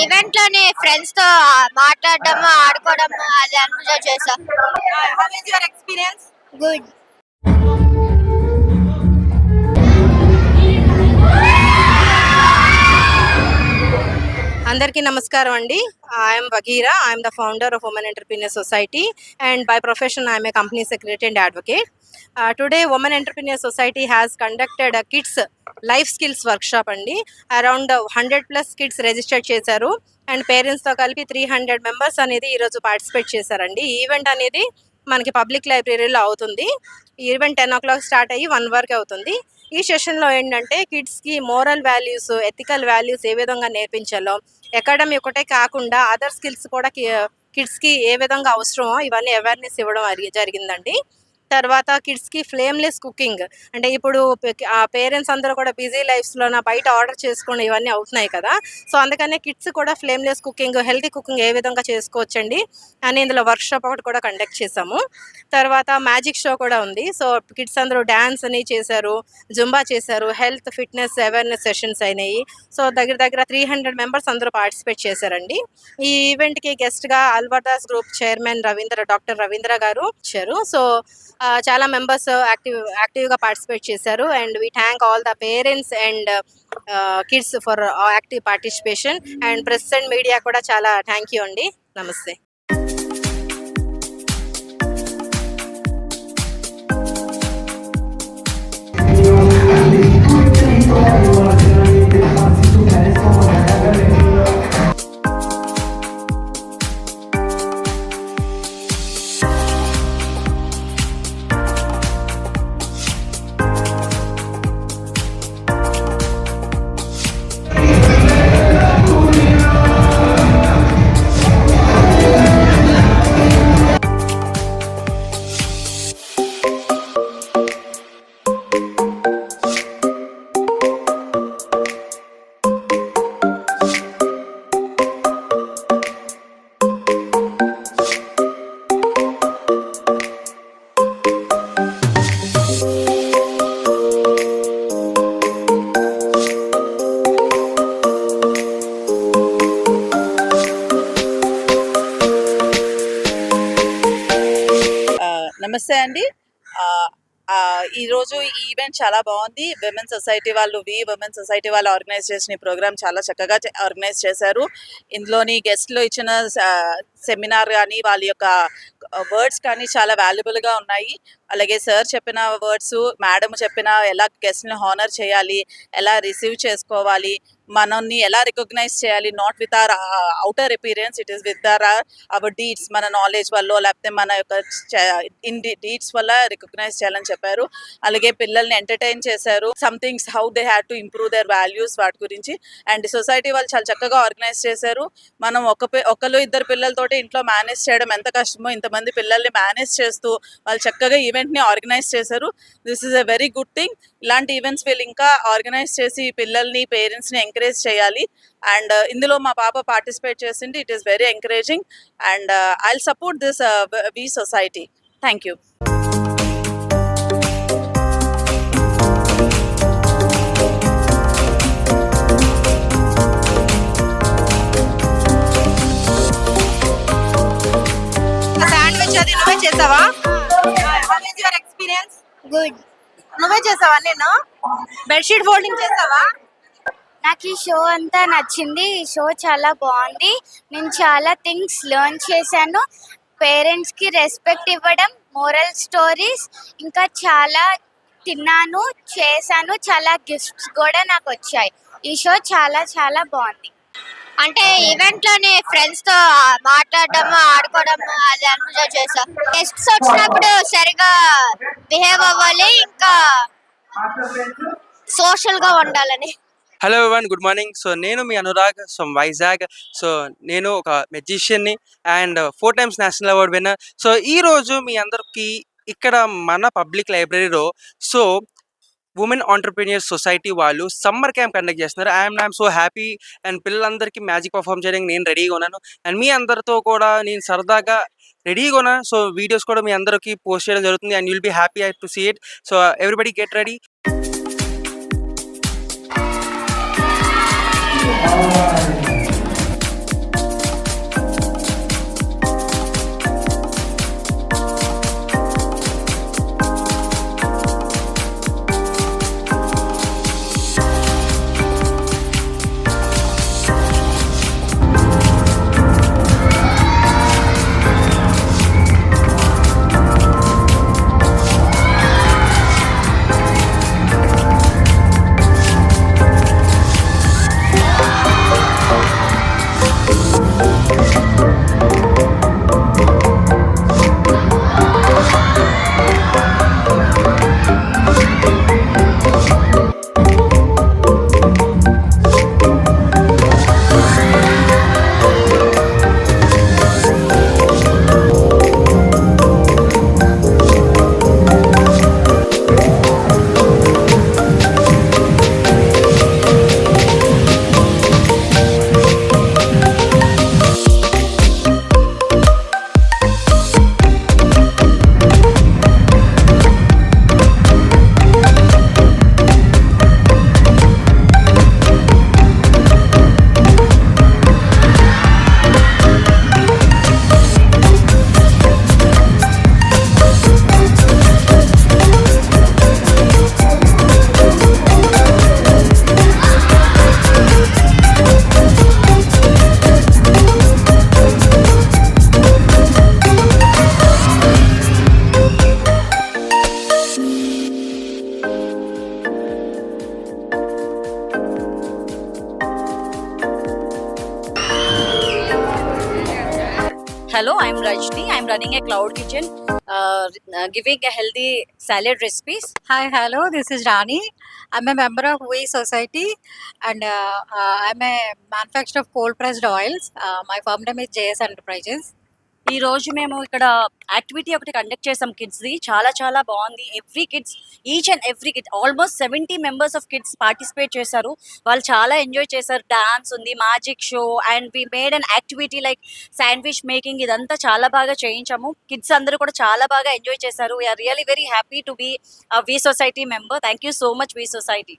Event లోనే friends తో మాట్లాడడము ఆడుకోవడము అది ఎంజాయ్ చేసాం. How is your experience? Good. అందరికీ నమస్కారం అండి. I'm Vagira. I'm the founder of women entrepreneur society and by profession I'm a company secretary and advocate. Today Women Entrepreneur Society has conducted a kids life skills workshop అండి. Around 100+ kids register చేశారు and పేరెంట్స్తో కలిపి 300 members అనేది ఈరోజు participate చేశారండి. ఈ event అనేది మనకి పబ్లిక్ లైబ్రరీలో అవుతుంది. ఈ ఈవెంట్ 10 o'clock స్టార్ట్ అయ్యి 1 వరకు అవుతుంది. ఈ సెషన్లో ఏంటంటే కిడ్స్కి మోరల్ వాల్యూస్, ఎథికల్ వాల్యూస్ ఏ విధంగా నేర్పించాలో, అకాడమీ ఒకటే కాకుండా అదర్ స్కిల్స్ కూడా కిడ్స్కి ఏ విధంగా అవసరమో ఇవన్నీ అవేర్నెస్ ఇవ్వడం జరిగిందండి. తర్వాత కిడ్స్కి ఫ్లేమ్లెస్ కుకింగ్, అంటే ఇప్పుడు పేరెంట్స్ అందరూ కూడా బిజీ లైఫ్స్లోన బయట ఆర్డర్ చేసుకోండి ఇవన్నీ అవుతున్నాయి కదా. సో అందుకనే కిడ్స్ కూడా ఫ్లేమ్లెస్ కుకింగ్, హెల్తీ కుకింగ్ ఏ విధంగా చేసుకోవచ్చండి అని ఇందులో వర్క్షాప్ ఒకటి కూడా కండక్ట్ చేసాము. తర్వాత మ్యాజిక్ షో కూడా ఉంది. సో కిడ్స్ అందరూ డ్యాన్స్ అని చేశారు, జుంబా చేశారు, హెల్త్ ఫిట్నెస్ అవేర్నెస్ సెషన్స్ అయినాయి. సో దగ్గర 300 మెంబర్స్ అందరూ పార్టిసిపేట్ చేశారండి. ఈ ఈవెంట్కి గెస్ట్గా Alwardas group chairman doctor Ravindra గారు వచ్చారు. సో చాలా మెంబర్స్ యాక్టివ్గా పార్టిసిపేట్ చేశారు and we thank all the parents and kids for active participation and press and media కూడా చాలా థ్యాంక్ యూ అండి. నమస్తే. నమస్తే అండి. ఈరోజు ఈ ఈవెంట్ చాలా బాగుంది. విమెన్ సొసైటీ వాళ్ళు ఆర్గనైజ్ చేసిన ఈ ప్రోగ్రామ్ చాలా చక్కగా ఆర్గనైజ్ చేశారు. ఇందులోని గెస్ట్లు ఇచ్చిన సెమినార్ కానీ వాళ్ళ యొక్క వర్డ్స్ కానీ చాలా వాల్యుబుల్గా ఉన్నాయి. అలాగే సార్ చెప్పిన వర్డ్స్, మేడం చెప్పిన ఎలా గెస్ట్ని హానర్ చేయాలి, ఎలా రిసీవ్ చేసుకోవాలి, మనల్ని ఎలా రికగ్నైజ్ చేయాలి, not with our outer appearance, it is with our deeds, మన నాలెడ్జ్ వల్ల లేకపోతే మన యొక్క డీడ్స్ వల్ల రికగ్నైజ్ చేయాలని చెప్పారు. అలాగే పిల్లల్ని ఎంటర్టైన్ చేశారు. Somethings how they had to improve their values వాటి గురించి. అండ్ సొసైటీ వాళ్ళు చాలా చక్కగా ఆర్గనైజ్ చేశారు. మనం ఒకళ్ళు ఇద్దరు పిల్లలతోటి ఇంట్లో మేనేజ్ చేయడం ఎంత కష్టమో ఇంతమంది పిల్లల్ని మేనేజ్ చేస్తూ వాళ్ళు చక్కగా ఈవెంట్ని ఆర్గనైజ్ చేశారు. This is a very good thing. ఇలాంటి ఈవెంట్స్ వీళ్ళు ఇంకా ఆర్గనైజ్ చేసి పిల్లల్ని, పేరెంట్స్ని ఎంకరేజ్ చేయాలి. అండ్ ఇందులో మా పాప పార్టిసిపేట్ చేసింది. It is very encouraging and I will support this we society. Thank you. నువ్వే చేసావా? How is your experience? Good. నువ్వే చేసావా? నేను బెడ్షీట్ ఫోల్డింగ్ చేసావా? నాకు ఈ షో అంతా నచ్చింది. ఈ షో చాలా బాగుంది. నేను చాలా థింగ్స్ లెర్న్ చేశాను. పేరెంట్స్కి రెస్పెక్ట్ ఇవ్వడం, మోరల్ స్టోరీస్, ఇంకా చాలా తిన్నాను, చేశాను. చాలా గిఫ్ట్స్ కూడా నాకు వచ్చాయి. ఈ షో చాలా చాలా బాగుంది. అంటే ఈవెంట్ లోనే ఫ్రెండ్స్ తో మాట్లాడడము ఆడుకోవడము అది ఎంజాయ్ చేసాం. గెస్ట్స్ వచ్చినప్పుడు సరిగా బిహేవ్ అవ్వాలి, ఇంకా సోషల్ గా ఉండాలని. Hello everyone, good morning. So నేను మీ అనురాగ్ ఫ్రమ్ వైజాగ్. సో నేను ఒక మెజిషియన్ని and 4 times national award winner. So ఈరోజు మీ అందరికి ఇక్కడ మన పబ్లిక్ లైబ్రరీలో సో ఉమెన్ ఆంటర్ప్రీనియర్ సొసైటీ వాళ్ళు సమ్మర్ క్యాంప్ కండక్ట్ చేస్తున్నారు. I'm so happy. అండ్ పిల్లలందరికీ మ్యాజిక్ పర్ఫామ్ చేయడానికి నేను రెడీగా ఉన్నాను. అండ్ మీ అందరితో కూడా నేను సరదాగా రెడీగా ఉన్నాను. సో వీడియోస్ కూడా మీ అందరికీ పోస్ట్ చేయడం జరుగుతుంది and you'll be happy to see it. So everybody get ready. hello, I'm Rajni. I'm running a cloud kitchen, giving a healthy salad recipes. Hi, hello. This is Rani. I'm a member of We Society, and I'm a manufacturer of cold pressed oils. My firm name is JS Enterprises. ఈ రోజు మేము ఇక్కడ activity ఒకటి conduct చేసాం కిడ్స్ది. చాలా చాలా బాగుంది. Every kids, each and every kid, almost 70 members of kids participate చేశారు. వాళ్ళు చాలా ఎంజాయ్ చేశారు. డాన్స్ ఉంది, magic show, and we made an activity like sandwich making. ఇదంతా చాలా బాగా చేయించాము. కిడ్స్ అందరూ కూడా చాలా బాగా ఎంజాయ్ చేశారు. We are really very happy to be we society member. Thank you so much we society.